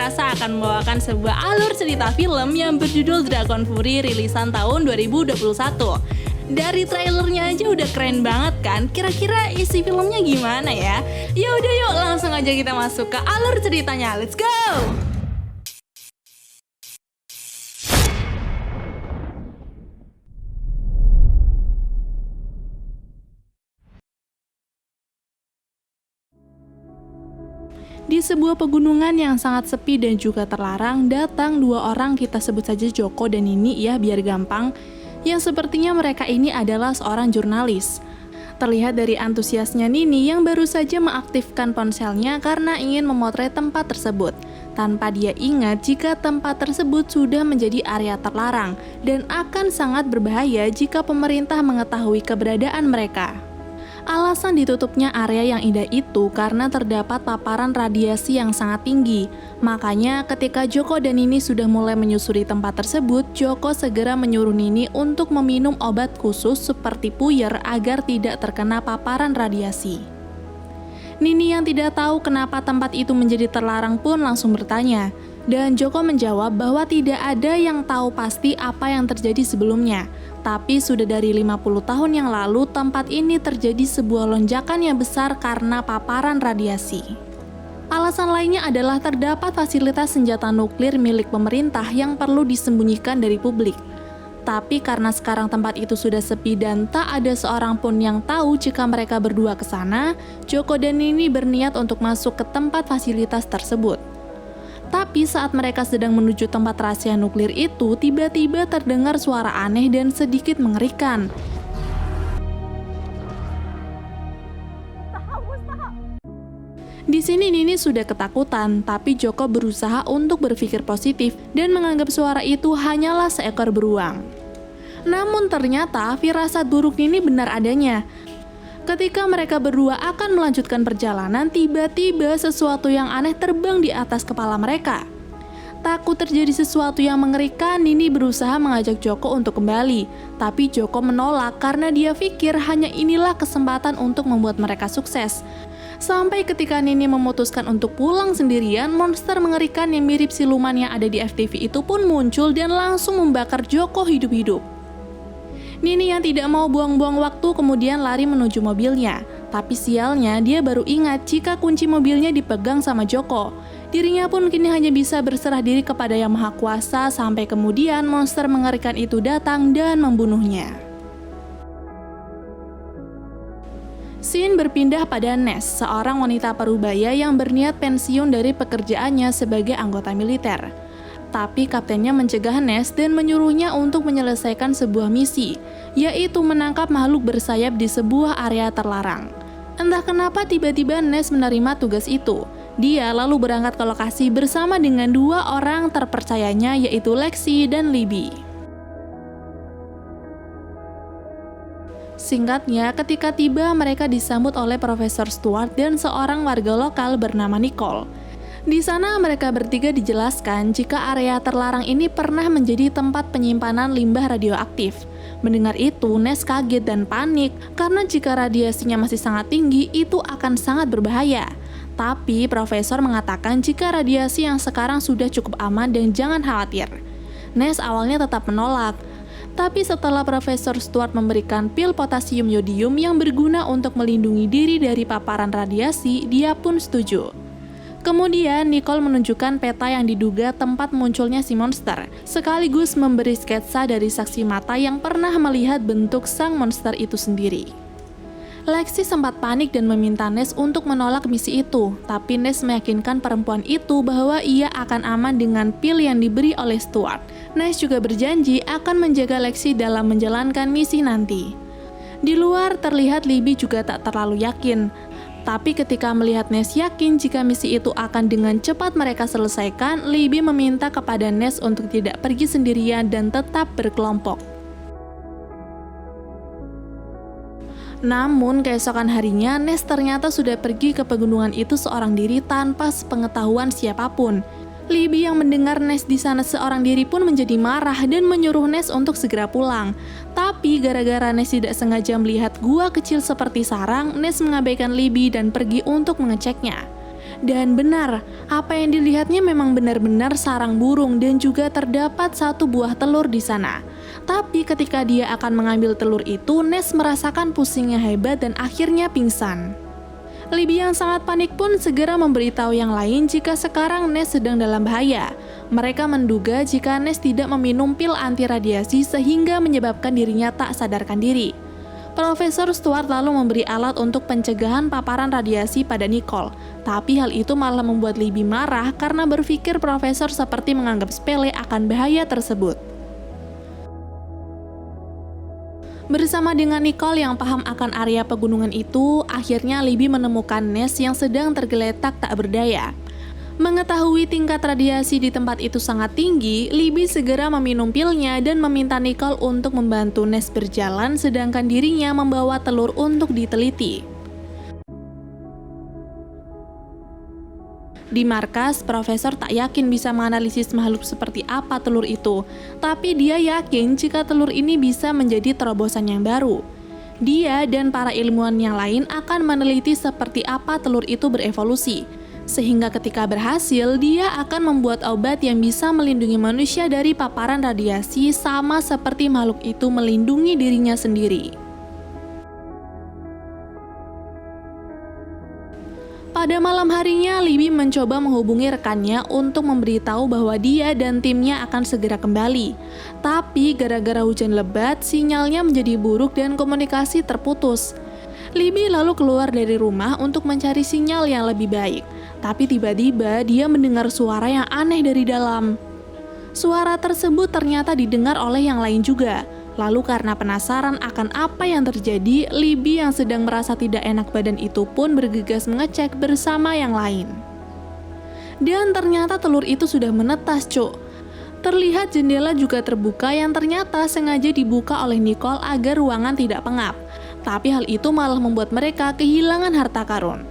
rasa akan membawakan sebuah alur cerita film yang berjudul Dragon Fury rilisan tahun 2021. Dari trailernya aja udah keren banget kan? Kira-kira isi filmnya gimana ya? Ya udah yuk langsung aja kita masuk ke alur ceritanya. Let's go! Di sebuah pegunungan yang sangat sepi dan juga terlarang, datang dua orang, kita sebut saja Joko dan Nini ya biar gampang, yang sepertinya mereka ini adalah seorang jurnalis. Terlihat dari antusiasnya Nini yang baru saja mengaktifkan ponselnya karena ingin memotret tempat tersebut, tanpa dia ingat jika tempat tersebut sudah menjadi area terlarang dan akan sangat berbahaya jika pemerintah mengetahui keberadaan mereka. Alasan ditutupnya area yang indah itu karena terdapat paparan radiasi yang sangat tinggi. Makanya ketika Joko dan Nini sudah mulai menyusuri tempat tersebut, Joko segera menyuruh Nini untuk meminum obat khusus seperti puyer agar tidak terkena paparan radiasi. Nini yang tidak tahu kenapa tempat itu menjadi terlarang pun langsung bertanya. Dan Joko menjawab bahwa tidak ada yang tahu pasti apa yang terjadi sebelumnya. Tapi sudah dari 50 tahun yang lalu tempat ini terjadi sebuah lonjakan yang besar karena paparan radiasi. Alasan lainnya adalah terdapat fasilitas senjata nuklir milik pemerintah yang perlu disembunyikan dari publik. Tapi karena sekarang tempat itu sudah sepi dan tak ada seorang pun yang tahu jika mereka berdua ke sana, Joko dan Nini berniat untuk masuk ke tempat fasilitas tersebut. Tapi saat mereka sedang menuju tempat rahasia nuklir itu, tiba-tiba terdengar suara aneh dan sedikit mengerikan. Di sini Nini sudah ketakutan, tapi Joko berusaha untuk berpikir positif dan menganggap suara itu hanyalah seekor beruang. Namun ternyata firasat buruk Nini benar adanya. Ketika mereka berdua akan melanjutkan perjalanan, tiba-tiba sesuatu yang aneh terbang di atas kepala mereka. Takut terjadi sesuatu yang mengerikan, Nini berusaha mengajak Joko untuk kembali. Tapi Joko menolak karena dia pikir hanya inilah kesempatan untuk membuat mereka sukses. Sampai ketika Nini memutuskan untuk pulang sendirian, monster mengerikan yang mirip siluman yang ada di FTV itu pun muncul dan langsung membakar Joko hidup-hidup. Nini yang tidak mau buang-buang waktu kemudian lari menuju mobilnya. Tapi sialnya dia baru ingat jika kunci mobilnya dipegang sama Joko. Dirinya pun kini hanya bisa berserah diri kepada Yang Maha Kuasa sampai kemudian monster mengerikan itu datang dan membunuhnya. Scene berpindah pada Nes, seorang wanita parubaya yang berniat pensiun dari pekerjaannya sebagai anggota militer. Tapi kaptennya mencegah Nes dan menyuruhnya untuk menyelesaikan sebuah misi, yaitu menangkap makhluk bersayap di sebuah area terlarang. Entah kenapa tiba-tiba Nes menerima tugas itu. Dia lalu berangkat ke lokasi bersama dengan dua orang terpercayanya, yaitu Lexi dan Libby. Singkatnya, ketika tiba mereka disambut oleh Profesor Stuart dan seorang warga lokal bernama Nicole. Di sana mereka bertiga dijelaskan jika area terlarang ini pernah menjadi tempat penyimpanan limbah radioaktif. Mendengar itu, Nes kaget dan panik karena jika radiasinya masih sangat tinggi, itu akan sangat berbahaya. Tapi profesor mengatakan jika radiasi yang sekarang sudah cukup aman dan jangan khawatir. Nes awalnya tetap menolak. Tapi setelah Profesor Stuart memberikan pil potasium yodium yang berguna untuk melindungi diri dari paparan radiasi, dia pun setuju. Kemudian Nicole menunjukkan peta yang diduga tempat munculnya si monster, sekaligus memberi sketsa dari saksi mata yang pernah melihat bentuk sang monster itu sendiri. Lexi sempat panik dan meminta Nes untuk menolak misi itu, tapi Nes meyakinkan perempuan itu bahwa ia akan aman dengan pil yang diberi oleh Stuart. Nes juga berjanji akan menjaga Lexi dalam menjalankan misi nanti. Di luar terlihat Libby juga tak terlalu yakin. Tapi ketika melihat Nes yakin jika misi itu akan dengan cepat mereka selesaikan, Libby meminta kepada Nes untuk tidak pergi sendirian dan tetap berkelompok. Namun keesokan harinya, Nes ternyata sudah pergi ke pegunungan itu seorang diri tanpa sepengetahuan siapapun. Libby yang mendengar Nes di sana seorang diri pun menjadi marah dan menyuruh Nes untuk segera pulang. Tapi gara-gara Nes tidak sengaja melihat gua kecil seperti sarang, Nes mengabaikan Libby dan pergi untuk mengeceknya. Dan benar, apa yang dilihatnya memang benar-benar sarang burung dan juga terdapat satu buah telur di sana. Tapi ketika dia akan mengambil telur itu, Ness merasakan pusingnya hebat dan akhirnya pingsan. Libby yang sangat panik pun segera memberitahu yang lain jika sekarang Ness sedang dalam bahaya. Mereka menduga jika Ness tidak meminum pil anti radiasi sehingga menyebabkan dirinya tak sadarkan diri. Profesor Stuart lalu memberi alat untuk pencegahan paparan radiasi pada Nicole. Tapi hal itu malah membuat Libby marah karena berpikir profesor seperti menganggap sepele akan bahaya tersebut. Bersama dengan Nicole yang paham akan area pegunungan itu, akhirnya Libby menemukan Ness yang sedang tergeletak tak berdaya. Mengetahui tingkat radiasi di tempat itu sangat tinggi, Libby segera meminum pilnya dan meminta Nicole untuk membantu Ness berjalan sedangkan dirinya membawa telur untuk diteliti. Di markas, profesor tak yakin bisa menganalisis makhluk seperti apa telur itu, tapi dia yakin jika telur ini bisa menjadi terobosan yang baru. Dia dan para ilmuwan yang lain akan meneliti seperti apa telur itu berevolusi, sehingga ketika berhasil, dia akan membuat obat yang bisa melindungi manusia dari paparan radiasi sama seperti makhluk itu melindungi dirinya sendiri. Pada malam harinya, Libby mencoba menghubungi rekannya untuk memberitahu bahwa dia dan timnya akan segera kembali. Tapi gara-gara hujan lebat, sinyalnya menjadi buruk dan komunikasi terputus. Libby lalu keluar dari rumah untuk mencari sinyal yang lebih baik. Tapi tiba-tiba dia mendengar suara yang aneh dari dalam. Suara tersebut ternyata didengar oleh yang lain juga. Lalu karena penasaran akan apa yang terjadi, Libby yang sedang merasa tidak enak badan itu pun bergegas mengecek bersama yang lain. Dan ternyata telur itu sudah menetas, cuk. Terlihat jendela juga terbuka yang ternyata sengaja dibuka oleh Nicole agar ruangan tidak pengap. Tapi hal itu malah membuat mereka kehilangan harta karun.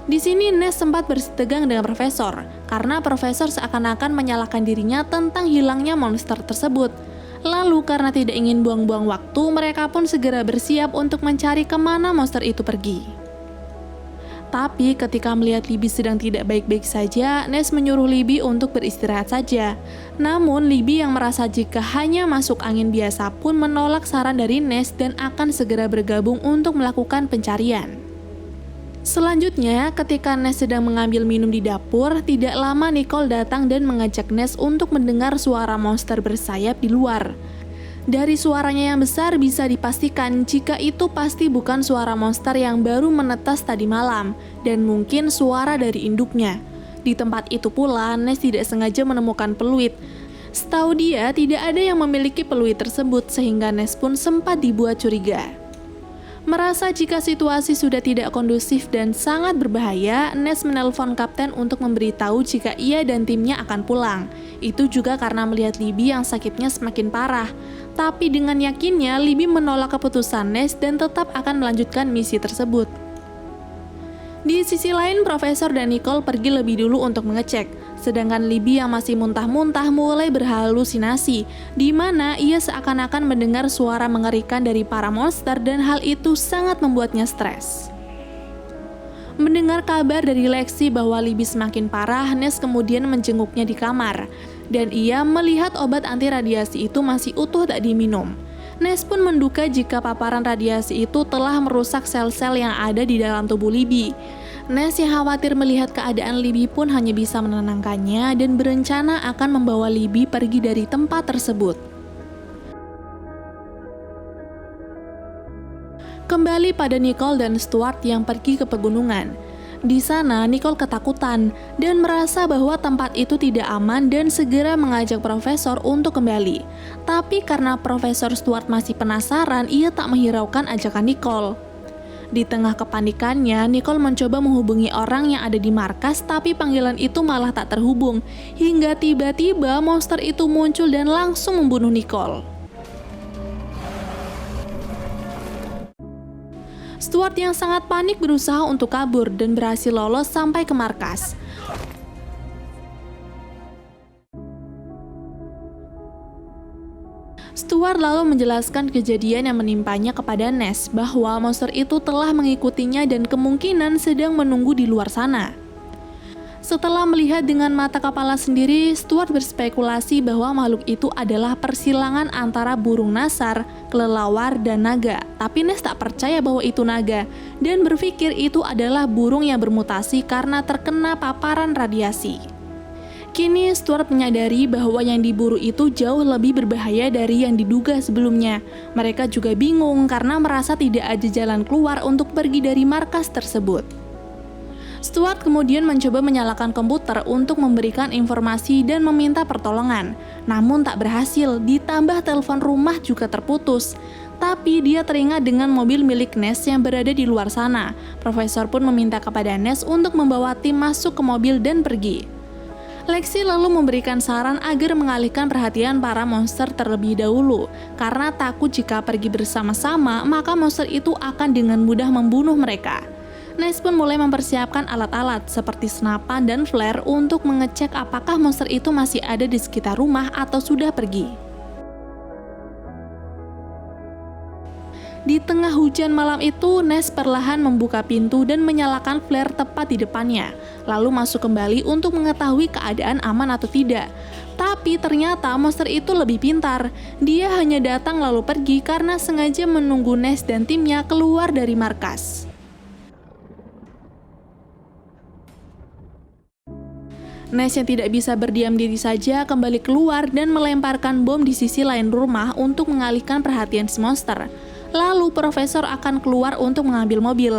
Di sini Ness sempat bersitegang dengan profesor, karena profesor seakan-akan menyalahkan dirinya tentang hilangnya monster tersebut. Lalu karena tidak ingin buang-buang waktu, mereka pun segera bersiap untuk mencari kemana monster itu pergi. Tapi ketika melihat Libby sedang tidak baik-baik saja, Ness menyuruh Libby untuk beristirahat saja. Namun Libby yang merasa jika hanya masuk angin biasa pun menolak saran dari Ness dan akan segera bergabung untuk melakukan pencarian. Selanjutnya, ketika Ness sedang mengambil minum di dapur, tidak lama Nicole datang dan mengajak Ness untuk mendengar suara monster bersayap di luar. Dari suaranya yang besar bisa dipastikan jika itu pasti bukan suara monster yang baru menetas tadi malam, dan mungkin suara dari induknya. Di tempat itu pula, Ness tidak sengaja menemukan peluit. Setahu dia, tidak ada yang memiliki peluit tersebut sehingga Ness pun sempat dibuat curiga. Merasa jika situasi sudah tidak kondusif dan sangat berbahaya, Ness menelpon kapten untuk memberitahu jika ia dan timnya akan pulang. Itu juga karena melihat Libby yang sakitnya semakin parah. Tapi dengan yakinnya, Libby menolak keputusan Ness dan tetap akan melanjutkan misi tersebut. Di sisi lain, Profesor dan Nicole pergi lebih dulu untuk mengecek. Sedangkan Libby yang masih muntah-muntah mulai berhalusinasi, di mana ia seakan-akan mendengar suara mengerikan dari para monster dan hal itu sangat membuatnya stres. Mendengar kabar dari Lexi bahwa Libby semakin parah, Ness kemudian menjenguknya di kamar, dan ia melihat obat anti radiasi itu masih utuh tak diminum. Ness pun menduga jika paparan radiasi itu telah merusak sel-sel yang ada di dalam tubuh Libby. Ness yang khawatir melihat keadaan Libby pun hanya bisa menenangkannya dan berencana akan membawa Libby pergi dari tempat tersebut. Kembali pada Nicole dan Stuart yang pergi ke pegunungan. Di sana, Nicole ketakutan dan merasa bahwa tempat itu tidak aman dan segera mengajak Profesor untuk kembali. Tapi karena Profesor Stuart masih penasaran, ia tak menghiraukan ajakan Nicole. Di tengah kepanikannya, Nicole mencoba menghubungi orang yang ada di markas, tapi panggilan itu malah tak terhubung. Hingga tiba-tiba monster itu muncul dan langsung membunuh Nicole. Stuart yang sangat panik berusaha untuk kabur dan berhasil lolos sampai ke markas. Stuart lalu menjelaskan kejadian yang menimpanya kepada Ness bahwa monster itu telah mengikutinya dan kemungkinan sedang menunggu di luar sana. Setelah melihat dengan mata kepala sendiri, Stuart berspekulasi bahwa makhluk itu adalah persilangan antara burung nasar, kelelawar, dan naga. Tapi Ness tak percaya bahwa itu naga, dan berpikir itu adalah burung yang bermutasi karena terkena paparan radiasi. Kini Stuart menyadari bahwa yang diburu itu jauh lebih berbahaya dari yang diduga sebelumnya. Mereka juga bingung karena merasa tidak ada jalan keluar untuk pergi dari markas tersebut. Stuart kemudian mencoba menyalakan komputer untuk memberikan informasi dan meminta pertolongan. Namun tak berhasil, ditambah telepon rumah juga terputus. Tapi dia teringat dengan mobil milik Ness yang berada di luar sana. Profesor pun meminta kepada Ness untuk membawa tim masuk ke mobil dan pergi. Lexi lalu memberikan saran agar mengalihkan perhatian para monster terlebih dahulu. Karena takut jika pergi bersama-sama, maka monster itu akan dengan mudah membunuh mereka. Ness pun mulai mempersiapkan alat-alat seperti senapan dan flare untuk mengecek apakah monster itu masih ada di sekitar rumah atau sudah pergi. Di tengah hujan malam itu, Ness perlahan membuka pintu dan menyalakan flare tepat di depannya, lalu masuk kembali untuk mengetahui keadaan aman atau tidak. Tapi ternyata monster itu lebih pintar. Dia hanya datang lalu pergi karena sengaja menunggu Ness dan timnya keluar dari markas. Ness yang tidak bisa berdiam diri saja kembali keluar dan melemparkan bom di sisi lain rumah untuk mengalihkan perhatian si monster. Lalu profesor akan keluar untuk mengambil mobil.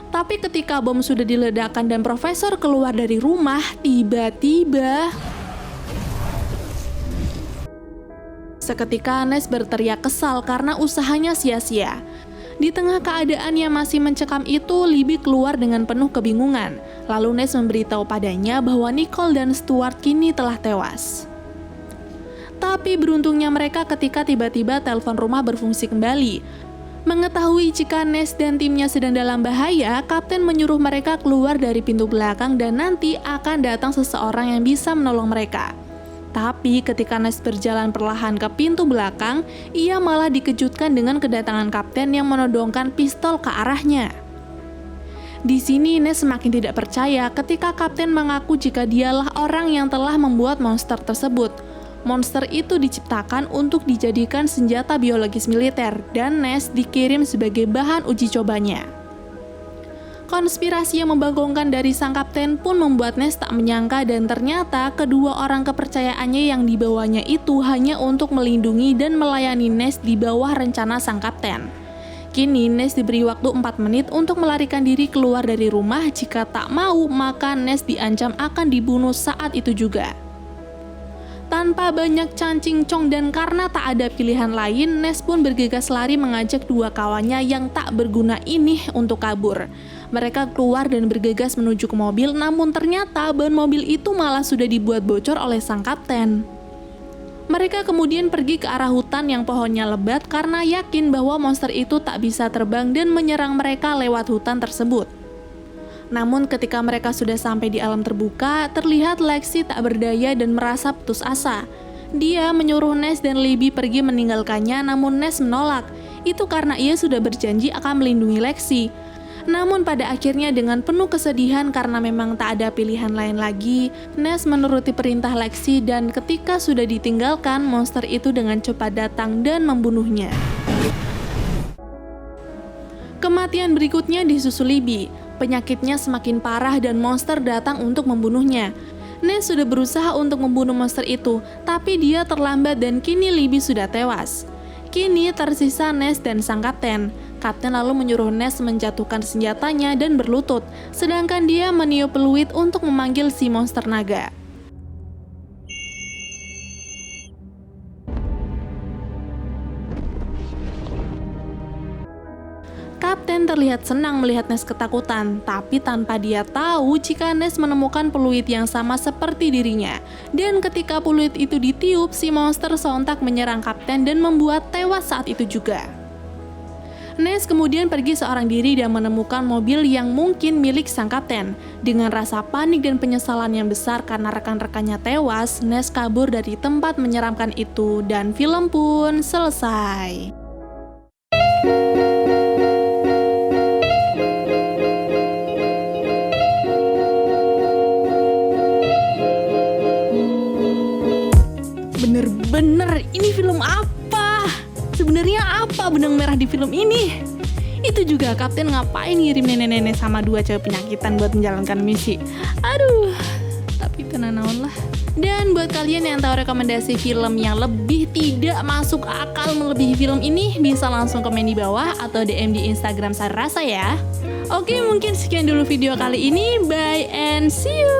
Tapi ketika bom sudah diledakkan dan profesor keluar dari rumah, tiba-tiba seketika Ness berteriak kesal karena usahanya sia-sia. Di tengah keadaan yang masih mencekam itu, Libby keluar dengan penuh kebingungan. Lalu Ness memberitahu padanya bahwa Nicole dan Stuart kini telah tewas. Tapi beruntungnya mereka ketika tiba-tiba telepon rumah berfungsi kembali. Mengetahui jika Ness dan timnya sedang dalam bahaya, Kapten menyuruh mereka keluar dari pintu belakang dan nanti akan datang seseorang yang bisa menolong mereka. Tapi ketika Ness berjalan perlahan ke pintu belakang, ia malah dikejutkan dengan kedatangan Kapten yang menodongkan pistol ke arahnya. Di sini Ness semakin tidak percaya ketika Kapten mengaku jika dialah orang yang telah membuat monster tersebut. Monster itu diciptakan untuk dijadikan senjata biologis militer dan Ness dikirim sebagai bahan uji cobanya. Konspirasi yang membagongkan dari sang kapten pun membuat Ness tak menyangka dan ternyata kedua orang kepercayaannya yang dibawanya itu hanya untuk melindungi dan melayani Ness di bawah rencana sang kapten. Kini Ness diberi waktu 4 menit untuk melarikan diri keluar dari rumah. Jika tak mau, maka Ness diancam akan dibunuh saat itu juga. Tanpa banyak cancing-cong dan karena tak ada pilihan lain, Ness pun bergegas lari mengajak dua kawannya yang tak berguna ini untuk kabur. Mereka keluar dan bergegas menuju ke mobil, namun ternyata ban mobil itu malah sudah dibuat bocor oleh sang kapten. Mereka kemudian pergi ke arah hutan yang pohonnya lebat karena yakin bahwa monster itu tak bisa terbang dan menyerang mereka lewat hutan tersebut. Namun ketika mereka sudah sampai di alam terbuka, terlihat Lexi tak berdaya dan merasa putus asa. Dia menyuruh Ness dan Libby pergi meninggalkannya, namun Ness menolak. Itu karena ia sudah berjanji akan melindungi Lexi. Namun pada akhirnya dengan penuh kesedihan karena memang tak ada pilihan lain lagi, Ness menuruti perintah Lexi dan ketika sudah ditinggalkan, monster itu dengan cepat datang dan membunuhnya. Kematian berikutnya disusul Libby. Penyakitnya semakin parah dan monster datang untuk membunuhnya. Ness sudah berusaha untuk membunuh monster itu, tapi dia terlambat dan kini Libby sudah tewas. Kini tersisa Ness dan sang kapten. Kapten lalu menyuruh Ness menjatuhkan senjatanya dan berlutut, sedangkan dia meniup peluit untuk memanggil si monster naga. Kapten terlihat senang melihat Ness ketakutan, tapi tanpa dia tahu jika Ness menemukan peluit yang sama seperti dirinya. Dan ketika peluit itu ditiup, si monster sontak menyerang Kapten dan membuat tewas saat itu juga. Ness kemudian pergi seorang diri dan menemukan mobil yang mungkin milik sang Kapten. Dengan rasa panik dan penyesalan yang besar karena rekan-rekannya tewas, Ness kabur dari tempat menyeramkan itu dan film pun selesai. Bener-bener, ini film apa? Sebenarnya apa benang merah di film ini? Itu juga kapten ngapain ngirim nenek-nenek sama 2 cewek penyakitan buat menjalankan misi? Aduh, tapi tenang naon lah. Dan buat kalian yang tahu rekomendasi film yang lebih tidak masuk akal melebihi film ini, bisa langsung komen di bawah atau DM di Instagram Sari Rasa ya. Oke, mungkin sekian dulu video kali ini. Bye and see you.